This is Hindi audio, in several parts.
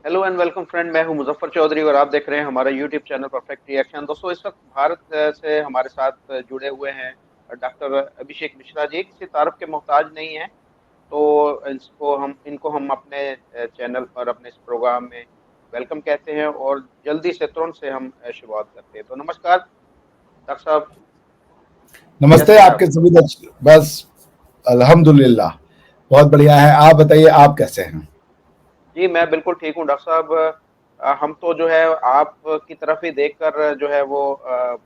Hello and welcome friend. मैं हूं मुजफ्फर चौधरी और आप देख रहे हैं हमारा यूट्यूब चैनल परफेक्ट रिएक्शन। दोस्तों, इस वक्त भारत से हमारे साथ जुड़े हुए हैं डॉक्टर अभिषेक मिश्रा जी। किसी तारफ के मोहताज नहीं है, तो इनको हम अपने चैनल पर, अपने इस प्रोग्राम में वेलकम कहते हैं और जल्दी से तुरंत से हम शुरुआत करते हैं। तो नमस्कार डॉक्टर साहब, नमस्ते कैसे हैं आप? आपके सभी दर्शक। बस अल्हम्दुलिल्लाह, बहुत बढ़िया है। आप बताइए, आप कैसे हैं? जी, मैं बिल्कुल ठीक हूँ डॉक्टर साहब। हम तो जो है आप की तरफ ही देखकर जो है वो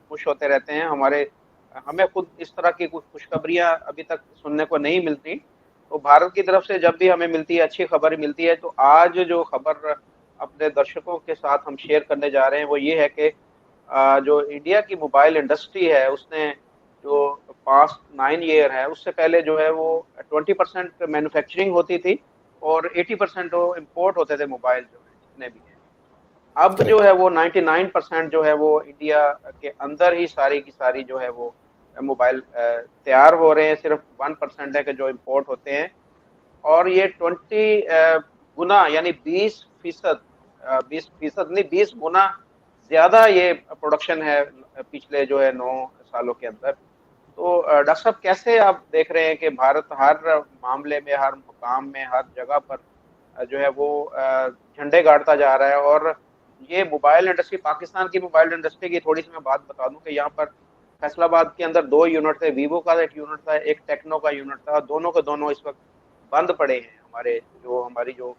खुश होते रहते हैं। हमें खुद इस तरह की कुछ खुशखबरियाँ अभी तक सुनने को नहीं मिलती। तो भारत की तरफ से जब भी हमें मिलती है, अच्छी खबर मिलती है। तो आज जो खबर अपने दर्शकों के साथ हम शेयर करने जा रहे हैं वो ये है कि जो इंडिया की मोबाइल इंडस्ट्री है उसने जो पास्ट 9 ईयर है, उससे पहले जो है वो 20% मैन्युफैक्चरिंग होती थी और 80% वो इम्पोर्ट होते थे मोबाइल जो है जितने भी हैं। अब जो करेक्ट। है वो 99% जो है वो इंडिया के अंदर ही सारी की सारी जो है वो मोबाइल तैयार हो रहे हैं। सिर्फ 1% है कि जो इम्पोर्ट होते हैं। और ये 20 गुना यानी 20%, 20% नहीं, 20 गुना ज्यादा ये प्रोडक्शन है पिछले जो है 9 सालों के अंदर। तो डॉक्टर साहब, कैसे आप देख रहे हैं कि भारत हर मामले में, हर मुकाम में, हर जगह पर जो है वो झंडे गाड़ता जा रहा है। और ये मोबाइल इंडस्ट्री, पाकिस्तान की मोबाइल इंडस्ट्री की थोड़ी सी मैं बात बता दूं कि यहाँ पर फैसलाबाद के अंदर 2 यूनिट थे। वीवो का एक यूनिट था, एक टेक्नो का यूनिट था। दोनों के दोनों इस वक्त बंद पड़े हैं। हमारी जो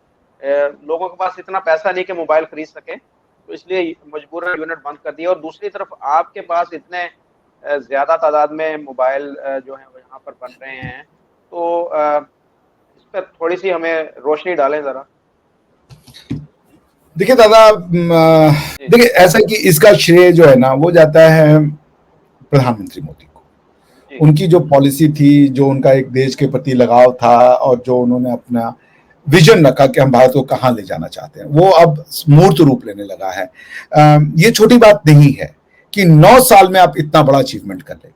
लोगों के पास इतना पैसा नहीं कि मोबाइल खरीद सके, तो इसलिए मजबूरन यूनिट बंद कर दिया। और दूसरी तरफ आपके पास इतने ज्यादा तादाद में मोबाइल जो है वो यहाँ पर बन रहे हैं। तो इस पर थोड़ी सी हमें रोशनी डालें जरा। देखिए दादा, जी देखिए जी ऐसा कि इसका श्रेय जो है ना वो जाता है प्रधानमंत्री मोदी को। जी। उनकी जो पॉलिसी थी, जो उनका एक देश के प्रति लगाव था और जो उन्होंने अपना विजन रखा कि हम भारत को कहाँ ले जाना चाहते हैं, वो अब मूर्त रूप लेने लगा है। ये छोटी बात नहीं है कि 9 साल में आप इतना बड़ा अचीवमेंट कर ले।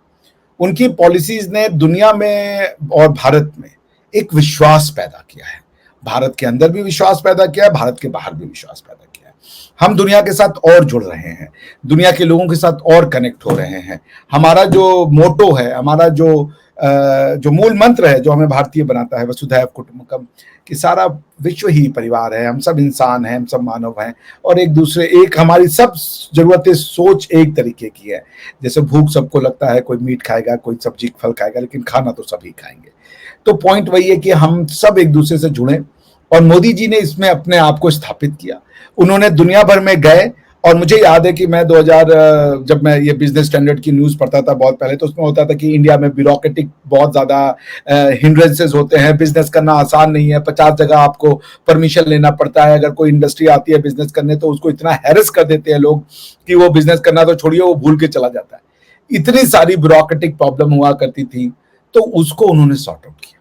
उनकी पॉलिसीज ने दुनिया में और भारत में एक विश्वास पैदा किया है। भारत के अंदर भी विश्वास पैदा किया है, भारत के बाहर भी विश्वास पैदा किया है। हम दुनिया के साथ और जुड़ रहे हैं, दुनिया के लोगों के साथ और कनेक्ट हो रहे हैं। हमारा जो मोटो है, हमारा जो मूल मंत्र है, जो हमें भारतीय बनाता है, वसुधैव कुटुंबकम, कि सारा विश्व ही परिवार है, हम सब इंसान हैं, हम सब मानव हैं और एक दूसरे, एक हमारी सब जरूरतें, सोच एक तरीके की है। जैसे भूख सबको लगता है, कोई मीट खाएगा, कोई सब्जी फल खाएगा, लेकिन खाना तो सभी खाएंगे। तो पॉइंट वही है कि हम सब एक दूसरे से जुड़े और मोदी जी ने इसमें अपने आप को स्थापित किया। उन्होंने दुनिया भर में गए और मुझे याद है कि मैं 2000, जब मैं ये बिजनेस स्टैंडर्ड की न्यूज़ पढ़ता था बहुत पहले, तो उसमें होता था कि इंडिया में ब्यूरोक्रेटिक बहुत ज़्यादा हिंड्रेंसेस होते हैं, बिजनेस करना आसान नहीं है, 50 जगह आपको परमिशन लेना पड़ता है। अगर कोई इंडस्ट्री आती है बिजनेस करने तो उसको इतना हैरेस कर देते हैं लोग कि वो बिजनेस करना तो छोड़िए, वो भूल के चला जाता है। इतनी सारी ब्यूरोक्रेटिक प्रॉब्लम हुआ करती थी, तो उसको उन्होंने सॉर्ट आउट किया।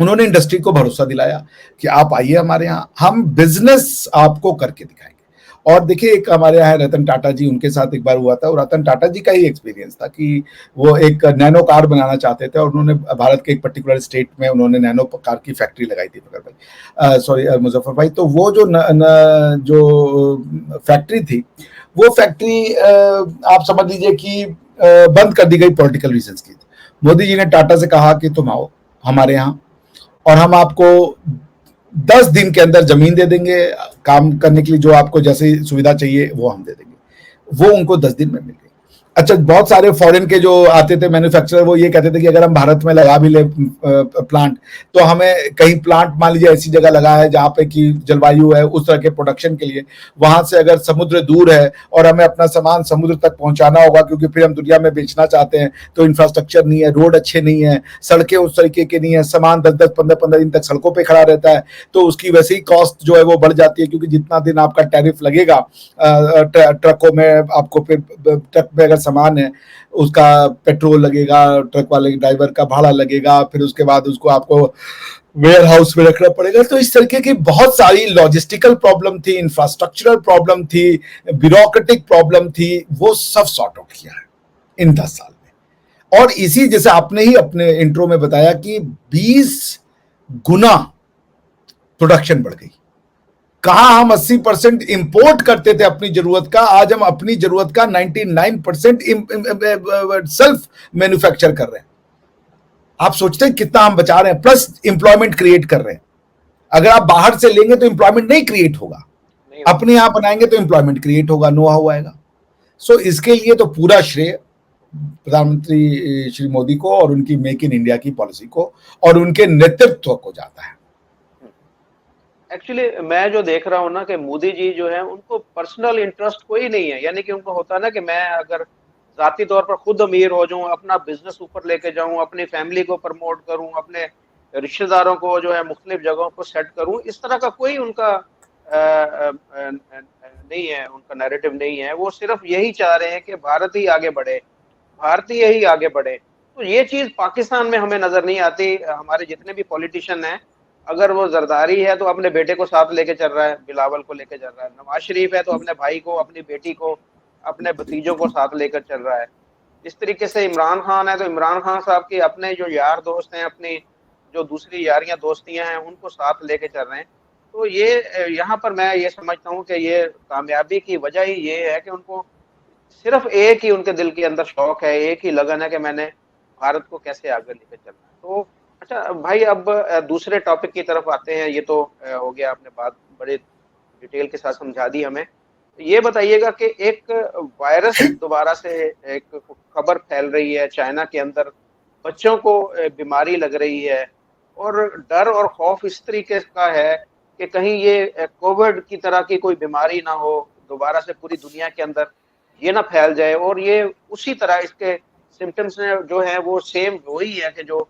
उन्होंने इंडस्ट्री को भरोसा दिलाया कि आप आइए हमारे यहाँ, हम बिजनेस आपको करके दिखाएंगे। और देखिए, एक हमारे यहाँ रतन टाटा जी, उनके साथ एक बार हुआ था, और रतन टाटा जी का ही एक्सपीरियंस था कि वो एक नैनो कार बनाना चाहते थे और उन्होंने भारत के एक पर्टिकुलर स्टेट में उन्होंने नैनो कार की फैक्ट्री लगाई थी, फकर भाई, सॉरी मुजफ्फर भाई। तो वो जो फैक्ट्री थी, वो फैक्ट्री आप समझ लीजिए कि बंद कर दी गई पॉलिटिकल रीजंस की। मोदी जी ने टाटा से कहा कि तुम आओ हमारे यहाँ और हम आपको 10 दिन के अंदर जमीन दे देंगे, काम करने के लिए जो आपको जैसी सुविधा चाहिए वो हम दे देंगे। वो उनको 10 दिन में मिल गई। अच्छा, बहुत सारे फॉरेन के जो आते थे मैन्युफैक्चरर, वो ये कहते थे कि अगर हम भारत में लगा भी ले प्लांट, तो हमें कहीं प्लांट मान लीजिए ऐसी जगह लगा है जहाँ पे कि जलवायु है उस तरह के प्रोडक्शन के लिए, वहां से अगर समुद्र दूर है और हमें अपना सामान समुद्र तक पहुंचाना होगा, क्योंकि फिर हम दुनिया में बेचना चाहते हैं, तो इंफ्रास्ट्रक्चर नहीं है, रोड अच्छे नहीं है, सड़कें उस तरीके की नहीं है, सामान 10-10, 15-15 दिन तक सड़कों पर खड़ा रहता है, तो उसकी वैसे ही कॉस्ट जो है वो बढ़ जाती है। क्योंकि जितना दिन आपका टैरिफ लगेगा ट्रकों में, आपको फिर ट्रक में अगर सामान है उसका पेट्रोल लगेगा, ट्रक वाले ड्राइवर का भाड़ा लगेगा, फिर उसके बाद उसको आपको वेयर हाउस में रखना पड़ेगा। तो इस तरीके की बहुत सारी लॉजिस्टिकल प्रॉब्लम थी, इंफ्रास्ट्रक्चरल प्रॉब्लम थी, ब्यूरोक्रेटिक प्रॉब्लम थी, वो सब सॉर्ट आउट किया है इन 10 साल में। और इसी, जैसे आपने ही अपने इंट्रो में बताया कि 20 गुना प्रोडक्शन बढ़ गई। कहा हम 80% इंपोर्ट करते थे अपनी जरूरत का, आज हम अपनी जरूरत का 99% सेल्फ मैन्युफैक्चर कर रहे हैं। आप सोचते हैं कितना हम बचा रहे हैं, प्लस इंप्लॉयमेंट क्रिएट कर रहे हैं। अगर आप बाहर से लेंगे तो इंप्लॉयमेंट नहीं क्रिएट होगा, अपने यहां बनाएंगे तो इंप्लॉयमेंट क्रिएट होगा, नो हाउ आएगा। सो इसके लिए तो पूरा श्रेय प्रधानमंत्री श्री मोदी को और उनकी मेक इन इंडिया की पॉलिसी को और उनके नेतृत्व को जाता है। एक्चुअली मैं जो देख रहा हूँ ना कि मोदी जी जो है उनको पर्सनल इंटरेस्ट कोई नहीं है, यानी कि उनको होता है ना कि मैं अगर जाती तौर पर खुद अमीर हो जाऊं, अपना बिजनेस ऊपर लेके जाऊं, अपनी फैमिली को प्रमोट करूं, अपने रिश्तेदारों को जो है मुख्तलिफ जगहों पर सेट करूं, इस तरह का कोई उनका नहीं है, उनका नैरेटिव नहीं है। वो सिर्फ यही चाह रहे हैं कि भारत ही आगे बढ़े, भारतीय ही आगे बढ़े। तो ये चीज पाकिस्तान में हमें नजर नहीं आती। हमारे जितने भी पॉलिटिशियन हैं, अगर वो जरदारी है तो अपने बेटे को साथ लेके चल रहा है, बिलावल को लेके चल रहा है। नवाज शरीफ है तो अपने भाई को, अपनी बेटी को, अपने भतीजों को साथ लेकर चल रहा है। इस तरीके से इमरान खान है तो इमरान खान साहब के अपने जो यार दोस्त हैं, अपनी जो दूसरी यारियां दोस्तियां हैं, उनको साथ लेके चल रहे हैं। तो ये यहाँ पर मैं ये समझता हूँ कि ये कामयाबी की वजह ही ये है कि उनको सिर्फ एक ही उनके दिल के अंदर शौक है, एक ही लगन है कि मैंने भारत को कैसे आगे लेकर चलना है। तो अच्छा भाई, अब दूसरे टॉपिक की तरफ आते हैं। ये तो हो गया, आपने बात बड़े डिटेल के साथ समझा दी हमें। ये बताइएगा कि एक वायरस दोबारा से एक खबर फैल रही है चाइना के अंदर, बच्चों को बीमारी लग रही है और डर और खौफ इस तरीके का है कि कहीं ये कोविड की तरह की कोई बीमारी ना हो दोबारा से पूरी दुनिया के अंदर, ये ना फैल जाए और ये उसी तरह इसके सिम्टम्स जो है वो सेम वही है कि जो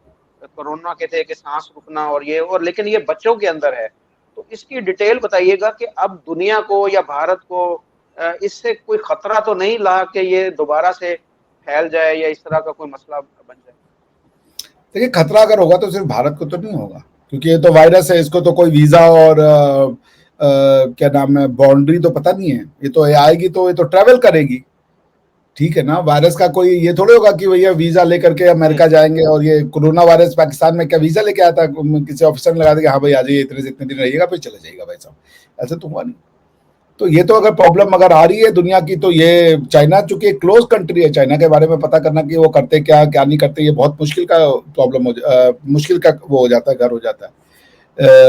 कोरोना के थे, कि सांस रुकना और ये, और लेकिन ये बच्चों के अंदर है। तो इसकी डिटेल बताइएगा कि अब दुनिया को या भारत को इससे कोई खतरा तो नहीं ला कि ये दोबारा से फैल जाए या इस तरह का कोई मसला बन जाए। देखिए, खतरा अगर होगा तो सिर्फ भारत को तो नहीं होगा, क्योंकि ये तो वायरस है, इसको तो कोई वीजा और क्या नाम है, बाउंड्री तो पता नहीं है। ये तो आएगी तो ये तो ट्रेवल करेगी, ठीक है ना। वायरस का कोई ये थोड़ी होगा कि भैया वीजा लेकर के अमेरिका जाएंगे। और ये कोरोना वायरस पाकिस्तान में क्या वीजा लेके आया था, किसी ऑफिसर ने लगा दिया, हाँ भाई आ जाइए, इतने से इतने दिन रहिएगा फिर चले जाइएगा भाई साहब, ऐसा तो हुआ नहीं। तो ये तो अगर प्रॉब्लम अगर आ रही है दुनिया की, तो ये चाइना चूंकि एक क्लोज कंट्री है, चाइना के बारे में पता करना कि वो करते क्या क्या नहीं करते, ये बहुत मुश्किल का प्रॉब्लम मुश्किल का वो हो जाता है, घर हो जाता है।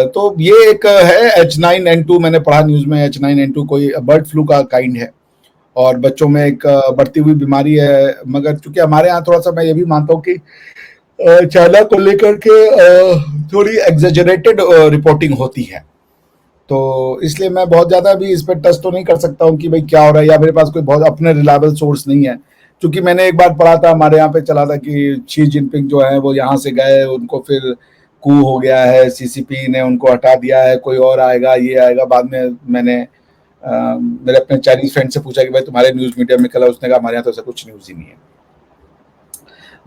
तो ये एक है H9N2, मैंने पढ़ा न्यूज में, H9N2 कोई बर्ड फ्लू का काइंड है और बच्चों में एक बढ़ती हुई बीमारी है। मगर चूंकि हमारे यहाँ थोड़ा सा, मैं ये भी मानता हूँ कि चाइना को लेकर के थोड़ी एग्जेजरेटेड रिपोर्टिंग होती है, तो इसलिए मैं बहुत ज्यादा भी इस पर टच तो नहीं कर सकता हूँ कि भाई क्या हो रहा है, या मेरे पास कोई बहुत अपने रिलायबल सोर्स नहीं है। क्योंकि मैंने एक बार पढ़ा था, हमारे यहाँ पे चला था कि शी जिनपिंग जो है वो यहाँ से गए, उनको फिर कू हो गया है, सीसीपी ने उनको हटा दिया है, कोई और आएगा, ये आएगा। बाद में मैंने मेरे अपने चाइनीज फ्रेंड से पूछा कि भाई तुम्हारे न्यूज मीडिया में कल, उसने कहा हमारे यहाँ तो ऐसा कुछ न्यूज ही नहीं है।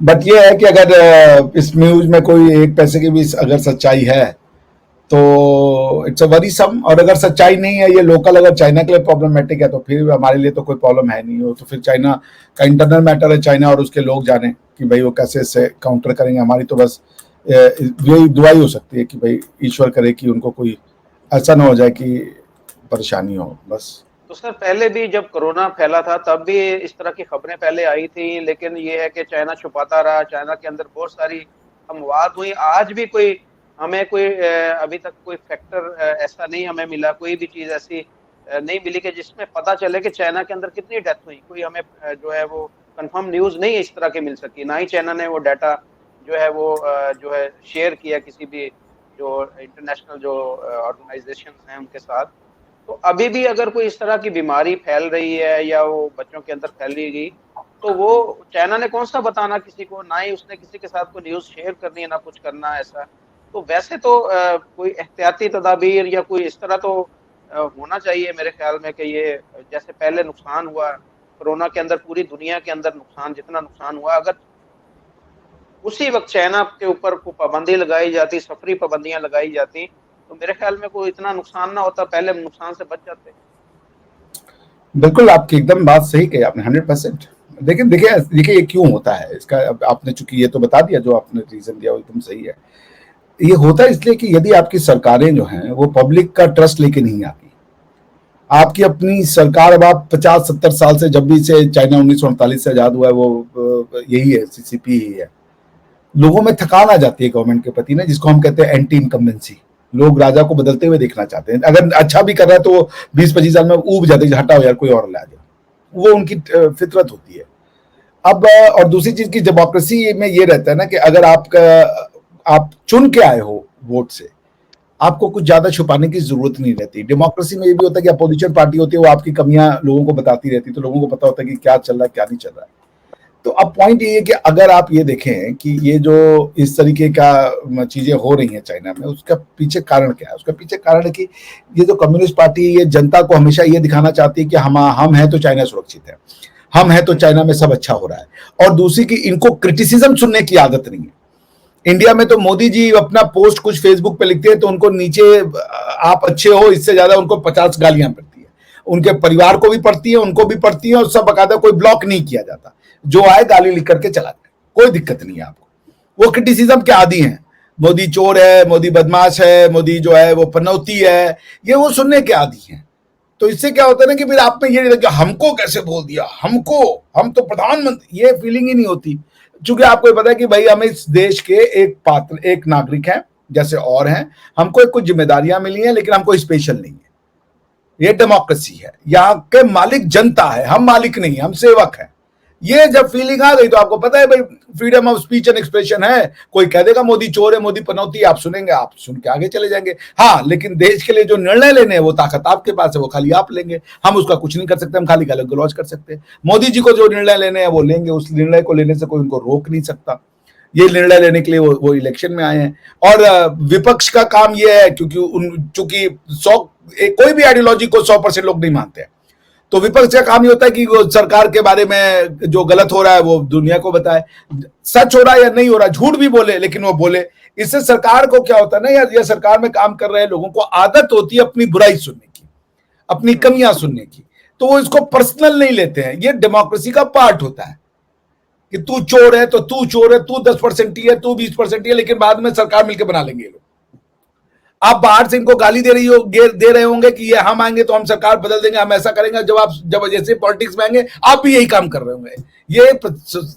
बट ये है कि अगर इस न्यूज में कोई एक पैसे की भी अगर सच्चाई है तो इट्स अ वरीसम, और अगर सच्चाई नहीं है, ये लोकल अगर चाइना के लिए प्रॉब्लमेटिक है तो फिर हमारे लिए तो कोई प्रॉब्लम है नहीं हो। तो फिर चाइना का इंटरनल मैटर है, चाइना और उसके लोग जाने कि भाई वो कैसे इससे काउंटर करेंगे। हमारी तो बस यही दुआ ही हो सकती है कि भाई ईश्वर करे कि उनको कोई ऐसा ना हो जाए कि परेशानी हो, बस। तो सर, पहले भी जब कोरोना फैला था तब भी इस तरह की खबरें पहले आई थी, लेकिन ये है कि चाइना छुपाता रहा, चाइना के अंदर बहुत सारी अमवात हुई। आज भी कोई हमें कोई अभी तक कोई फैक्टर ऐसा नहीं हमें मिला, कोई भी चीज ऐसी नहीं मिली कि जिसमें पता चले कि चाइना के अंदर कितनी डेथ हुई। कोई हमें जो है वो कंफर्म न्यूज नहीं इस तरह की मिल सकी, ना ही चाइना ने वो डाटा जो है वो जो है शेयर किया किसी भी जो इंटरनेशनल जो ऑर्गेनाइजेशन हैं उनके साथ। तो अभी भी अगर कोई इस तरह की बीमारी फैल रही है या वो बच्चों के अंदर फैल रही गई, तो वो चाइना ने कौन सा बताना किसी को, ना ही उसने किसी के साथ कोई न्यूज शेयर करनी है, ना कुछ करना है ऐसा। तो वैसे तो कोई एहतियाती तदाबीर या कोई इस तरह तो होना चाहिए मेरे ख्याल में कि ये जैसे पहले नुकसान हुआ कोरोना के अंदर, पूरी दुनिया के अंदर नुकसान, जितना नुकसान हुआ, अगर उसी वक्त चाइना के ऊपर को पाबंदी लगाई जाती, सफरी पाबंदियां लगाई जाती, तो मेरे ख्याल में कोई इतना नुकसान ना होता, पहले नुकसान से बच जाते। बिल्कुल, आपकी एकदम बात सही कही आपने, 100%। लेकिन देखिए देखिए ये क्यों होता है इसका, आपने चूंकि ये तो बता दिया, जो आपने रीजन दिया वो एकदम सही है। ये होता है इसलिए कि यदि आपकी सरकारें जो हैं वो पब्लिक का ट्रस्ट लेके नहीं आती, आपकी अपनी सरकार, अब आप 50-70 साल से, जब भी से चाइना 1948 से आजाद हुआ है, वो यही है, सीसीपी ही है। लोगों में थकान आ जाती है गवर्नमेंट के प्रति ना, जिसको हम कहते हैं एंटी इनकम्बेंसी। लोग राजा को बदलते हुए देखना चाहते हैं। अगर अच्छा भी कर रहा है तो वो 20-25 साल में ऊब जाते हैं, हटाओ यार कोई और ला जाए। वो उनकी फितरत होती है। अब और दूसरी चीज की डेमोक्रेसी में ये रहता है ना कि अगर आप चुन के आए हो वोट से, आपको कुछ ज्यादा छुपाने की जरूरत नहीं रहती। डेमोक्रेसी में ये भी होता है कि अपोजिशन पार्टी होती है, वो आपकी कमियां लोगों को बताती रहती है, तो लोगों को पता होता है कि क्या चल रहा है क्या नहीं चल रहा है। तो अब पॉइंट ये है कि अगर आप ये देखें कि ये जो इस तरीके का चीजें हो रही हैं चाइना में, उसका पीछे कारण क्या है? उसका पीछे कारण है कि ये जो कम्युनिस्ट पार्टी, ये जनता को हमेशा ये दिखाना चाहती है कि हम हैं तो चाइना सुरक्षित है, हम हैं तो चाइना में सब अच्छा हो रहा है। और दूसरी की इनको क्रिटिसिज्म सुनने की आदत नहीं है। इंडिया में तो मोदी जी अपना पोस्ट कुछ फेसबुक पे लिखते हैं तो उनको नीचे आप अच्छे हो इससे ज्यादा उनको 50 गालियां पड़ती है। उनके परिवार को भी पड़ती है, उनको भी पड़ती है, और सब बकायदा, कोई ब्लॉक नहीं किया जाता। जो आए गाली लिख करके चला जाए, कोई दिक्कत नहीं है आपको। वो क्रिटिसिज्म के आदी हैं। मोदी चोर है, मोदी बदमाश है, मोदी जो है वो पनौती है, ये वो सुनने के आदी हैं। तो इससे क्या होता है ना कि फिर आप में ये नहीं लगता हमको कैसे बोल दिया, हमको, हम तो प्रधानमंत्री, ये फीलिंग ही नहीं होती। चूंकि आपको पता है कि भाई हम इस देश के एक पात्र, एक नागरिक हैं जैसे और हैं, हमको कुछ जिम्मेदारियां मिली हैं, लेकिन हमको स्पेशल नहीं है। ये डेमोक्रेसी है, यहाँ के मालिक जनता है, हम मालिक नहीं, हम सेवक हैं। ये जब फीलिंग आ गई तो आपको पता है भाई freedom of speech and expression है। कोई कह देगा मोदी चोर है, मोदी पनौती, आप सुनेंगे, आप सुन के आगे चले जाएंगे। हाँ, लेकिन देश के लिए जो निर्णय लेने हैं वो ताकत आपके पास है, वो खाली आप लेंगे, हम उसका कुछ नहीं कर सकते, हम खाली गाली गलौज कर सकते हैं। मोदी जी को जो निर्णय लेने हैं वो लेंगे, उस निर्णय को लेने से कोई उनको रोक नहीं सकता। ये निर्णय लेने के लिए वो इलेक्शन में आए हैं। और विपक्ष का काम ये है, क्योंकि चूंकि 100 कोई भी आइडियोलॉजी को 100% लोग नहीं मानते हैं, तो विपक्ष का काम ये होता है कि वो सरकार के बारे में जो गलत हो रहा है वो दुनिया को बताए, सच हो रहा है या नहीं हो रहा है, झूठ भी बोले लेकिन वो बोले। इससे सरकार को क्या होता है ना, या सरकार में काम कर रहे लोगों को आदत होती है अपनी बुराई सुनने की, अपनी कमियां सुनने की, तो वो इसको पर्सनल नहीं लेते हैं। ये डेमोक्रेसी का पार्ट होता है कि तू चोर है तो तू चोर है, तू 10% ही है, तू 20% ही है, लेकिन बाद में सरकार मिलकर बना लेंगे लोग। आप बाहर से इनको गाली दे रहे होंगे कि ये हम आएंगे तो हम सरकार बदल देंगे, हम ऐसा करेंगे। जब जैसे पॉलिटिक्स में आएंगे आप भी यही काम कर रहे होंगे।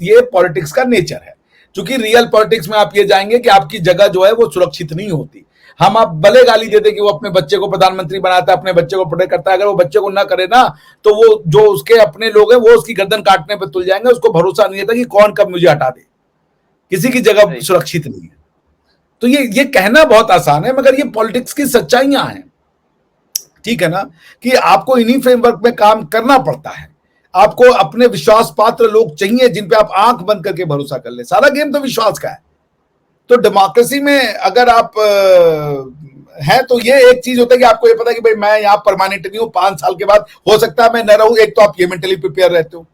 ये पॉलिटिक्स का नेचर है। क्योंकि रियल पॉलिटिक्स में आप ये जाएंगे कि आपकी जगह जो है वो सुरक्षित नहीं होती। हम आप भले गाली देते कि वो अपने बच्चे को प्रधानमंत्री बनाता है, अपने बच्चे को प्रोटेक्ट करता है, अगर वो बच्चे को ना करे ना तो वो जो उसके अपने लोग हैं वो उसकी गर्दन काटने पर तुल जाएंगे। उसको भरोसा नहीं रहता कि कौन कब मुझे हटा दे, किसी की जगह सुरक्षित नहीं है। तो ये कहना बहुत आसान है, मगर ये पॉलिटिक्स की सच्चाइयां हैं, ठीक है ना, कि आपको इन्हीं फ्रेमवर्क में काम करना पड़ता है। आपको अपने विश्वास पात्र लोग चाहिए जिन पे आप आंख बंद करके भरोसा कर ले। सारा गेम तो विश्वास का है। तो डेमोक्रेसी में अगर आप हैं तो ये एक चीज होता है कि आपको ये पता है कि भाई मैं यहाँ परमानेंट नहीं हूं, 5 साल के बाद हो सकता है मैं न रहूं। एक तो आप ये मेंटली प्रिपेयर रहते हो।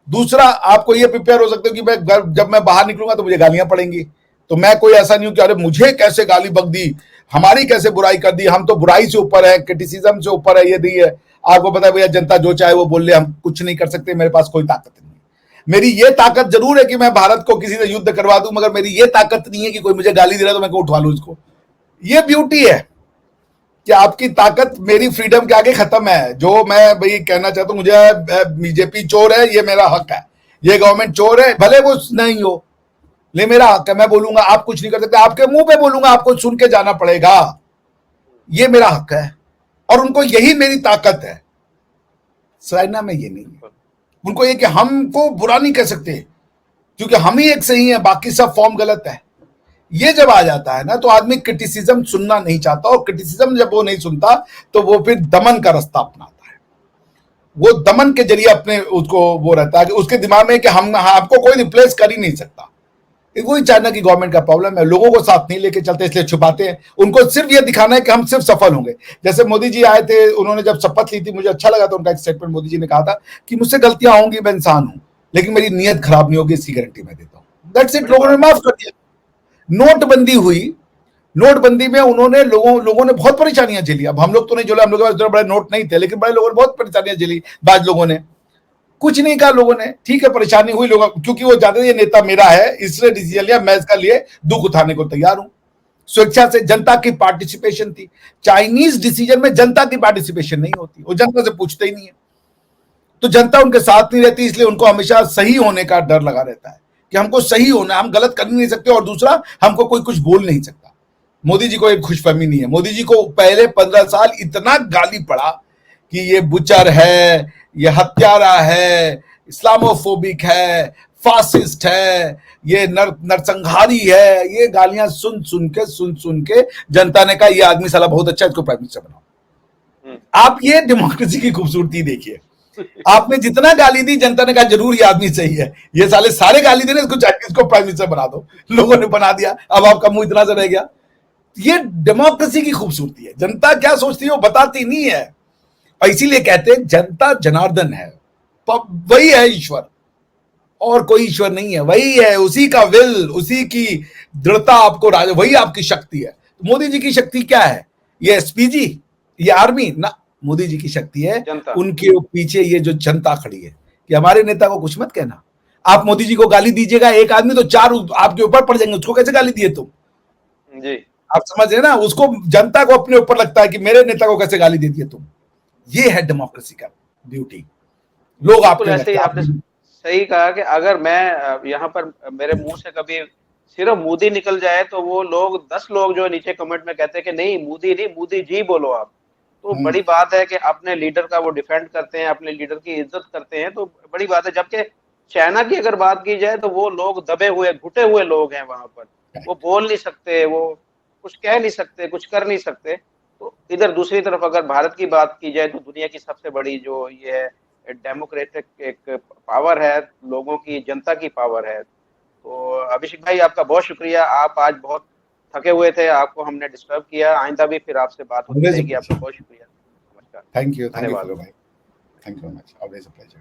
दूसरा, आपको ये प्रिपेयर हो सकते हो कि जब मैं बाहर निकलूंगा तो मुझे गालियां पड़ेंगी। तो मैं कोई ऐसा नहीं हूं कि अरे मुझे कैसे गाली बक दी, हमारी कैसे बुराई कर दी, हम तो बुराई से ऊपर है, क्रिटिसिज्म से ऊपर है, ये नहीं है। आपको पता है भैया जनता जो चाहे वो बोल ले, हम कुछ नहीं कर सकते, मेरे पास कोई ताकत नहीं। मेरी ये ताकत जरूर है कि मैं भारत को किसी से युद्ध करवा दूं, मगर मेरी ये ताकत नहीं है कि कोई मुझे गाली दे रहा है तो मैं उठवा लूं इसको। ये ब्यूटी है कि आपकी ताकत मेरी फ्रीडम के आगे खत्म है। जो मैं भाई कहना चाहता हूं, मुझे बीजेपी चोर है ये मेरा हक है, ये गवर्नमेंट चोर है भले वो नहीं हो, ले मेरा हक है, मैं बोलूंगा, आप कुछ नहीं कर सकते, आपके मुंह पे बोलूंगा, आपको सुन के जाना पड़ेगा, ये मेरा हक है। और उनको यही मेरी ताकत है। चाइना में ये नहीं है। उनको ये कि हमको बुरा नहीं कह सकते क्योंकि हम ही एक सही है, बाकी सब फॉर्म गलत है। ये जब आ जाता है ना तो आदमी क्रिटिसिज्म सुनना नहीं चाहता, और क्रिटिसिज्म जब वो नहीं सुनता तो वो फिर दमन का रास्ता अपनाता है। वो दमन के जरिए अपने उसको वो रहता है कि उसके दिमाग में कि हम आपको कोई रिप्लेस कर ही नहीं सकता। वही चाइना की गवर्नमेंट का प्रॉब्लम है, लोगों को साथ नहीं लेके चलते, इसलिए छुपाते हैं। उनको सिर्फ ये दिखाना है कि हम सिर्फ सफल होंगे। जैसे मोदी जी आए थे, उन्होंने जब शपथ ली थी, मुझे अच्छा लगा था उनका एक स्टेटमेंट। मोदी जी ने कहा था कि मुझसे गलतियां होंगी, मैं इंसान हूं, लेकिन मेरी नीयत खराब नहीं होगी, इसकी गारंटी मैं देता हूं। That's it. लोगों ने माफ कर दिया। नोटबंदी हुई, नोटबंदी में उन्होंने लोगों ने बहुत परेशानियां झेली। अब हम लोग तो नहीं झेले, हम लोग के पास बड़े नोट नहीं थे, लेकिन बड़े लोगों ने बहुत परेशानियां झेली। बाद लोगों ने कुछ नहीं कहा, लोगों ने ठीक है परेशानी हुई, लोगों क्योंकि वो जानते ये नेता मेरा है, इसलिए डिसीजन लिया, मैं इसका लिए दुख उठाने को तैयार हूं। स्वेच्छा से, जनता की पार्टिसिपेशन थी। चाइनीज डिसीजन में जनता की पार्टिसिपेशन नहीं होती, वो जनता से पूछते ही नहीं है, तो जनता उनके साथ नहीं रहती, इसलिए उनको हमेशा सही होने का डर लगा रहता है कि हमको सही होना, हम गलत कर नहीं सकते, और दूसरा हमको कोई कुछ बोल नहीं सकता। मोदी जी को एक खुशफहमी नहीं है। मोदी जी को पहले 15 साल इतना गाली पड़ा कि ये बुचर है, ये हत्यारा है, इस्लामोफोबिक है, फासिस्ट है, ये नरसंहारी है, ये गालियां सुन सुन के जनता ने कहा ये आदमी साला बहुत अच्छा है, इसको प्राइम मिनिस्टर बनाओ। आप ये डेमोक्रेसी की खूबसूरती देखिए, आपने जितना गाली दी जनता ने कहा जरूर ये आदमी सही है, ये सारे गाली देने, इसको प्राइम मिनिस्टर बना दो। लोगों ने बना दिया, अब आपका मुंह इतना सा रह गया। ये डेमोक्रेसी की खूबसूरती है। जनता क्या सोचती है वो बताती नहीं है, और इसीलिए कहते हैं जनता जनार्दन है, वही है ईश्वर, और कोई ईश्वर नहीं है, वही है, उसी का विल, उसी की दृढ़ता आपको राज, वही आपकी शक्ति है। तो मोदी जी की शक्ति क्या है? ये एसपीजी, ये आर्मी ना, मोदी जी की शक्ति है उनके पीछे ये जो जनता खड़ी है कि हमारे नेता को कुछ मत कहना। आप मोदी जी को गाली दीजिएगा एक आदमी तो 4 आपके ऊपर पड़ जाएंगे, उसको कैसे गाली दिए तुम जी? आप समझ रहे ना, उसको जनता को अपने ऊपर लगता है कि मेरे नेता को कैसे गाली दे दिए तुम। ये है डेमोक्रेसी का ब्यूटी। लोग आपको ऐसे आपने सही कहा कि अगर मैं यहाँ पर मेरे मुंह से कभी सिर्फ मोदी निकल जाए तो वो लोग 10 लोग जो नीचे कमेंट में कहते हैं कि नहीं मोदी नहीं, मोदी जी बोलो आप, तो बड़ी बात है कि अपने लीडर का वो डिफेंड करते हैं, अपने लीडर की इज्जत करते हैं, तो बड़ी बात है। जबकि चाइना की अगर बात की जाए तो वो लोग दबे हुए घुटे हुए लोग हैं वहां पर, वो बोल नहीं सकते, वो कुछ कह नहीं सकते, कुछ कर नहीं सकते। तो इधर दूसरी तरफ अगर भारत की बात की जाए तो दुनिया की सबसे बड़ी जो ये है डेमोक्रेटिक एक पावर है, लोगों की, जनता की पावर है। तो अभिषेक भाई आपका बहुत शुक्रिया, आप आज बहुत थके हुए थे, आपको हमने डिस्टर्ब किया, आइंदा भी फिर आपसे बात होती रहेगी। आपका बहुत शुक्रिया, नमस्कार। थैंक यू भाई, thank you much, always a pleasure.